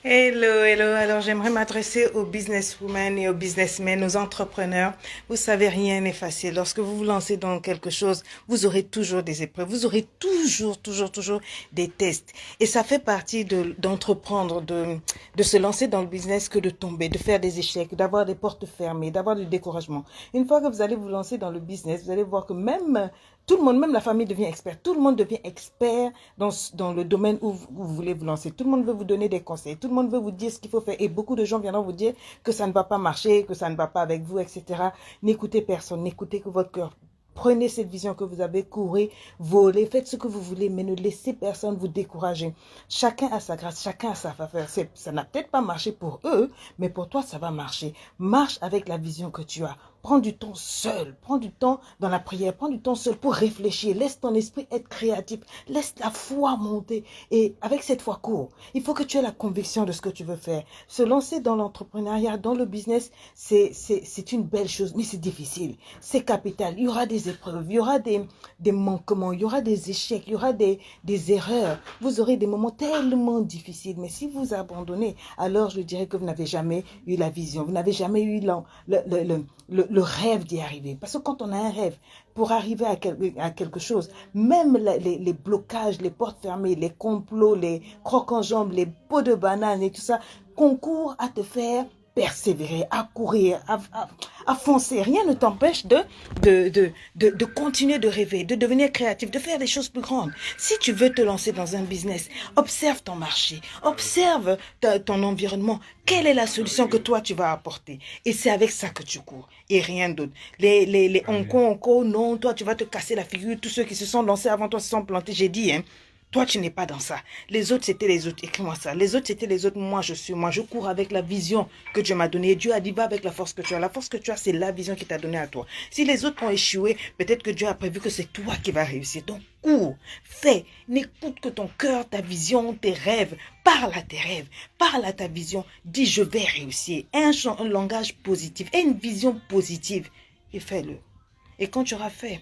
Hello, hello. Alors, j'aimerais m'adresser aux businesswomen et aux businessmen, aux entrepreneurs. Vous savez, rien n'est facile. Lorsque vous vous lancez dans quelque chose, vous aurez toujours des épreuves. Vous aurez toujours des tests. Et ça fait partie d'entreprendre, de se lancer dans le business que de tomber, de faire des échecs, d'avoir des portes fermées, d'avoir du découragement. Une fois que vous allez vous lancer dans le business, vous allez voir que même tout le monde, même la famille devient expert. Tout le monde devient expert dans le domaine où vous voulez vous lancer. Tout le monde veut vous donner des conseils. Tout le monde veut vous dire ce qu'il faut faire. Et beaucoup de gens viendront vous dire que ça ne va pas marcher, que ça ne va pas avec vous, etc. N'écoutez personne. N'écoutez que votre cœur. Prenez cette vision que vous avez, courez, volez, faites ce que vous voulez, mais ne laissez personne vous décourager. Chacun a sa grâce, chacun a sa faveur. Ça n'a peut-être pas marché pour eux, mais pour toi, ça va marcher. Marche avec la vision que tu as. Prends du temps seul, prends du temps dans la prière, prends du temps seul pour réfléchir. Laisse ton esprit être créatif, laisse la foi monter. Et avec cette foi court, il faut que tu aies la conviction de ce que tu veux faire. Se lancer dans l'entrepreneuriat, dans le business, c'est une belle chose, mais c'est difficile. C'est capital. Il y aura des épreuves, il y aura des manquements, il y aura des échecs, il y aura des erreurs. Vous aurez des moments tellement difficiles. Mais si vous abandonnez, alors je dirais que vous n'avez jamais eu la vision, vous n'avez jamais eu le rêve d'y arriver. Parce que quand on a un rêve, pour arriver à quelque chose, même les blocages, les portes fermées, les complots, les crocs en jambes, les pots de banane et tout ça, concourent à te faire persévérer, à courir, à foncer. Rien ne t'empêche de continuer de rêver, de devenir créatif, de faire des choses plus grandes. Si tu veux te lancer dans un business, observe ton marché, observe ton environnement. Quelle est la solution que toi tu vas apporter? Et c'est avec ça que tu cours et rien d'autre. Les onko, non, toi tu vas te casser la figure. Tous ceux qui se sont lancés avant toi se sont plantés. J'ai dit, hein. Toi, tu n'es pas dans ça. Les autres, c'était les autres. Écris-moi ça. Les autres, c'était les autres. Moi, je suis moi. Je cours avec la vision que Dieu m'a donnée. Dieu a dit, va avec la force que tu as. La force que tu as, c'est la vision qu'il t'a donnée à toi. Si les autres ont échoué, peut-être que Dieu a prévu que c'est toi qui vas réussir. Donc, cours, fais. N'écoute que ton cœur, ta vision, tes rêves. Parle à tes rêves. Parle à ta vision. Dis, je vais réussir. Un langage positif et une vision positive. Et fais-le. Et quand tu auras fait,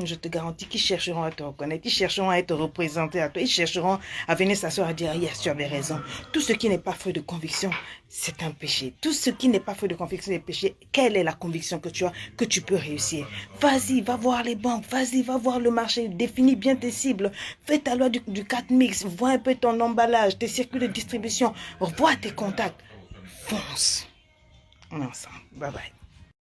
je te garantis qu'ils chercheront à te reconnaître, ils chercheront à être représentés à toi, ils chercheront à venir s'asseoir et dire, yes, tu avais raison. Tout ce qui n'est pas fruit de conviction, c'est un péché. Tout ce qui n'est pas fruit de conviction est péché. Quelle est la conviction que tu as, que tu peux réussir? Vas-y, va voir les banques, vas-y, va voir le marché, définis bien tes cibles, fais ta loi du 4 mix, vois un peu ton emballage, tes circuits de distribution, vois tes contacts, fonce. On est ensemble. Bye bye.